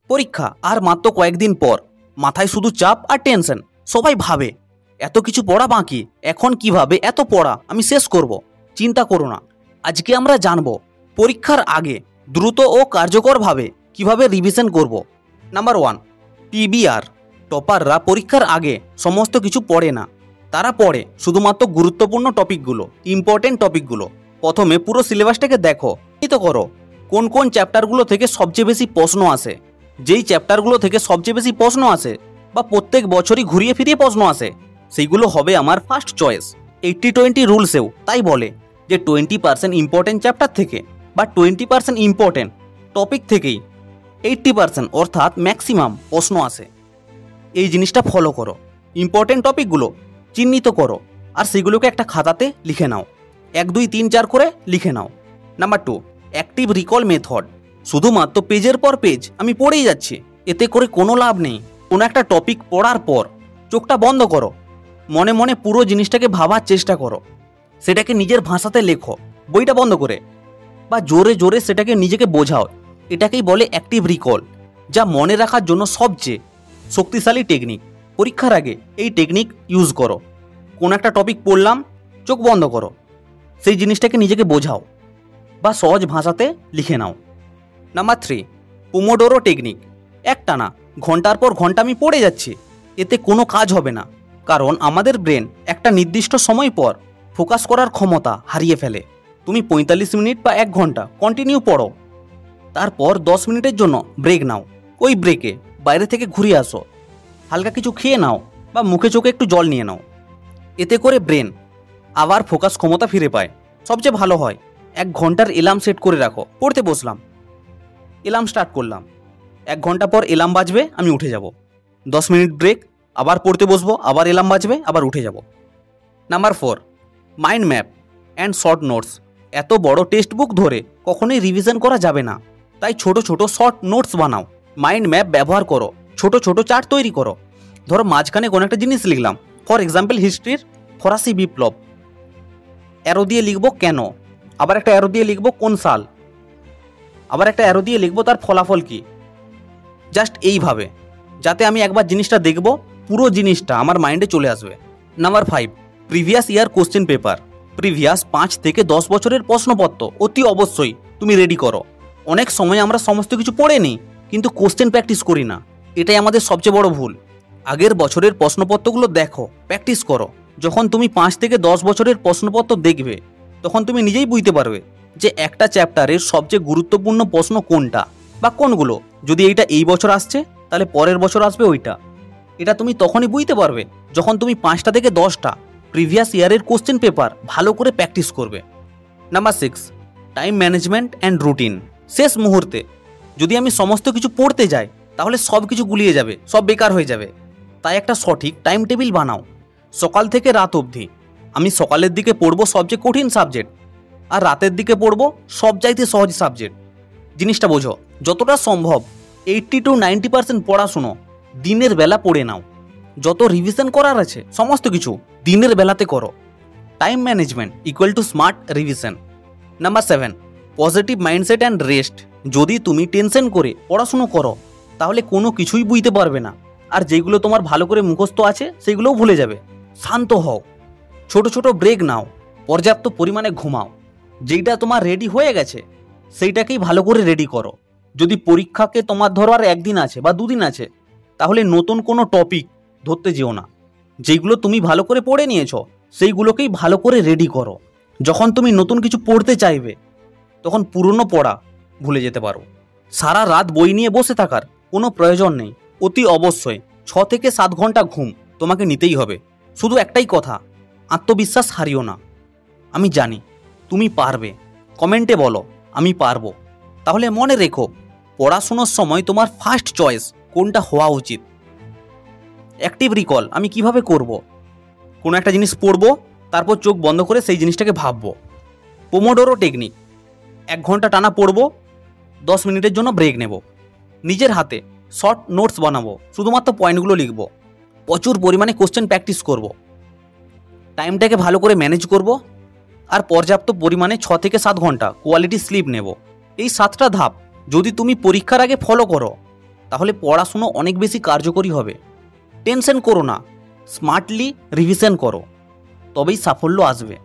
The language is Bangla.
পরীক্ষা আর মাত্র কয়েকদিন পর, মাথায় শুধু চাপ আর টেনশন। সবাই ভাবে এত কিছু পড়া বাকি, এখন কিভাবে এত পড়া আমি শেষ করব। চিন্তা করো না, আজকে আমরা জানব পরীক্ষার আগে দ্রুত ও কার্যকরভাবে কিভাবে রিভিশন করব। Number 1, PBR. টপাররা পরীক্ষার আগে সমস্ত কিছু পড়ে না, তারা পড়ে শুধুমাত্র গুরুত্বপূর্ণ টপিকগুলো, ইম্পর্টেন্ট টপিকগুলো। প্রথমে পুরো সিলেবাসটাকে দেখো, চিন্তা করো কোন কোন চ্যাপ্টারগুলো থেকে সবচেয়ে বেশি প্রশ্ন আসে। যেই চ্যাপ্টারগুলো থেকে সবচেয়ে বেশি প্রশ্ন আসে বা প্রত্যেক বছরই ঘুরিয়ে ফিরিয়ে প্রশ্ন আসে, সেইগুলো হবে আমার ফার্স্ট চয়েস। 80-20 রুলসেও তাই বলে যে 20% ইম্পর্টেন্ট চ্যাপ্টার থেকে বা 20% ইম্পর্টেন্ট টপিক থেকেই 80% অর্থাৎ ম্যাক্সিমাম প্রশ্ন আসে। এই জিনিসটা ফলো করো, ইম্পর্টেন্ট টপিকগুলো চিহ্নিত করো আর সেগুলোকে একটা খাতাতে লিখে নাও, 1 2 3 4 করে লিখে নাও। Number 2, active recall method. শুধুমাত্র পেজের পর পেজ আমি পড়েই যাচ্ছি, এতে করে কোনো লাভ নেই। কোনো একটা টপিক পড়ার পর চোখটা বন্ধ করো, মনে মনে পুরো জিনিসটাকে ভাবার চেষ্টা করো, সেটাকে নিজের ভাষাতে লেখো বইটা বন্ধ করে, বা জোরে জোরে সেটাকে নিজেকে বোঝাও। এটাকেই বলে অ্যাক্টিভ রিকল, যা মনে রাখার জন্য সবচেয়ে শক্তিশালী টেকনিক। পরীক্ষার আগে এই টেকনিক ইউজ করো। কোন একটা টপিক পড়লাম, চোখ বন্ধ করো, সেই জিনিসটাকে নিজেকে বোঝাও বা সহজ ভাষাতে লিখে নাও। Number 3, pomodoro technique. একটানা ঘন্টার পর ঘন্টা আমি পড়ে যাচ্ছি, এতে কোনো কাজ হবে না, কারণ আমাদের ব্রেন একটা নির্দিষ্ট সময় পর ফোকাস করার ক্ষমতা হারিয়ে ফেলে। তুমি 45 মিনিট বা 1 ঘন্টা কন্টিনিউ পড়ো, তারপর 10 মিনিটের জন্য ব্রেক নাও। ওই ব্রেকে বাইরে থেকে ঘুরে আসো, হালকা কিছু খেয়ে নাও বা মুখে চোখে একটু জল নিয়ে নাও। এতে করে ব্রেন আবার ফোকাস ক্ষমতা ফিরে পায়। সবচেয়ে ভালো হয় 1 ঘন্টার অ্যালার্ম সেট করে রাখো। পড়তে বসলাম, অ্যালার্ম স্টার্ট করলাম, 1 ঘন্টা পর অ্যালার্ম বাজবে, আমি উঠে যাব। 10 মিনিট ব্রেক, আবার পড়তে বসবো, আবার অ্যালার্ম বাজবে, আবার উঠে যাব। Number 4, mind map and short notes. এত বড় টেক্সট বুক ধরে কখনোই রিভিশন করা যাবে না, তাই ছোট ছোট শর্ট নোটস বানাও। মাইন্ড ম্যাপ ব্যবহার করো, ছোট ছোট চার্ট তৈরি করো। ধরো মাঝখানে কোনো একটা জিনিস লিখলাম, ফর এক্সাম্পল হিস্ট্রির ফরাসি বিপ্লব, অ্যারো দিয়ে লিখবো কেন, আবার একটা অ্যারো দিয়ে লিখবো কোন সাল, আবার একটা অ্যারো দিয়ে লিখবো তার ফলাফল কি। জাস্ট এইভাবে, যাতে আমি একবার জিনিসটা দেখব, পুরো জিনিসটা আমার মাইন্ডে চলে আসবে। Number 5, previous year question paper. Previous 5 থেকে 10 বছরের প্রশ্নপত্র অতি অবশ্যই তুমি রেডি করো। অনেক সময় আমরা সমস্ত কিছু পড়ে নিই, কিন্তু কোশ্চেন প্র্যাকটিস করি না, এটাই আমাদের সবচেয়ে বড় ভুল। আগের বছরের প্রশ্নপত্রগুলো দেখো, প্র্যাকটিস করো। যখন তুমি 5 থেকে 10 বছরের প্রশ্নপত্র দেখবে, তখন তুমি নিজেই বুঝতে পারবে যে একটা চ্যাপ্টারের সবচেয়ে গুরুত্বপূর্ণ প্রশ্ন কোনটা বা কোনগুলো। যদি এইটা এই বছর আসছে, তাহলে পরের বছর আসবে ওইটা। এটা তুমি তখনই বুঝতে পারবে যখন তুমি 5টা থেকে 10টা প্রিভিয়াস ইয়ারের কোশ্চেন পেপার ভালো করে প্র্যাকটিস করবে। Number 6, time management and routine. শেষ মুহূর্তে যদি আমি সমস্ত কিছু পড়তে যাই, তাহলে সব কিছু গুলিয়ে যাবে, সব বেকার হয়ে যাবে। তাই একটা সঠিক টাইম টেবিল বানাও। সকাল থেকে রাত অবধি আমি সকালের দিকে পড়বো সবচেয়ে কঠিন সাবজেক্ট, আর রাতের দিকে পড়বো সবচাইতে সহজ সাবজেক্ট। জিনিসটা বোঝো, যতটা সম্ভব 80 to 90% পড়াশুনো দিনের বেলা পড়ে নাও। যত রিভিশন করার আছে সমস্ত কিছু দিনের বেলাতে করো। Time management equal to smart revision. Number 7, positive mindset and rest. যদি তুমি টেনশন করে পড়াশুনো করো, তাহলে কোনো কিছুই বুঝতে পারবে না, আর যেগুলো তোমার ভালো করে মুখস্থ আছে সেগুলোও ভুলে যাবে। শান্ত হও, ছোট ছোট ব্রেক নাও, পর্যাপ্ত পরিমাণে ঘুমাও। যেইটা তোমার রেডি হয়ে গেছে সেইটাকেই ভালো করে রেডি করো। যদি পরীক্ষাকে তোমার ধরো আর 1 দিন আছে বা 2 দিন আছে, তাহলে নতুন কোনো টপিক ধরতে যেও না। যেইগুলো তুমি ভালো করে পড়ে নিয়েছো সেইগুলোকেই ভালো করে রেডি করো। যখন তুমি নতুন কিছু পড়তে চাইবে, তখন পুরনো পড়া ভুলে যেতে পারো। সারা রাত বই নিয়ে বসে থাকার কোনো প্রয়োজন নেই। অতি অবশ্যই 6 থেকে 7 ঘন্টা ঘুম তোমাকে নিতেই হবে। শুধু একটাই কথা, আত্মবিশ্বাস হারিও না। আমি জানি তুমি পারবে, কমেন্টে বলো আমি পারবো। তাহলে মনে রেখো, পড়াশোনার সময় তোমার ফার্স্ট চয়েস কোনটা হওয়া উচিত। অ্যাক্টিভ রিকল আমি কিভাবে করব? কোনো একটা জিনিস পড়বো, তারপর চোখ বন্ধ করে সেই জিনিসটাকে ভাববো। পোমোডোরো টেকনিক, 1 ঘন্টা টানা পড়বো, 10 মিনিটের জন্য ব্রেক নেব। নিজের হাতে শর্ট নোটস বানাবো, শুধুমাত্র পয়েন্টগুলো লিখবো। প্রচুর পরিমাণে কোশ্চেন প্র্যাকটিস করব। টাইমটাকে ভালো করে ম্যানেজ করব, আর পর্যাপ্ত পরিমাণে 6 থেকে 7 ঘন্টা কোয়ালিটি স্লিপ নেব। এই 7টা ধাপ যদি তুমি পরীক্ষার আগে ফলো করো, তাহলে পড়াশুনো অনেক বেশি কার্যকরী হবে। টেনশন করো না, স্মার্টলি রিভিশন করো, তবেই সাফল্য আসবে।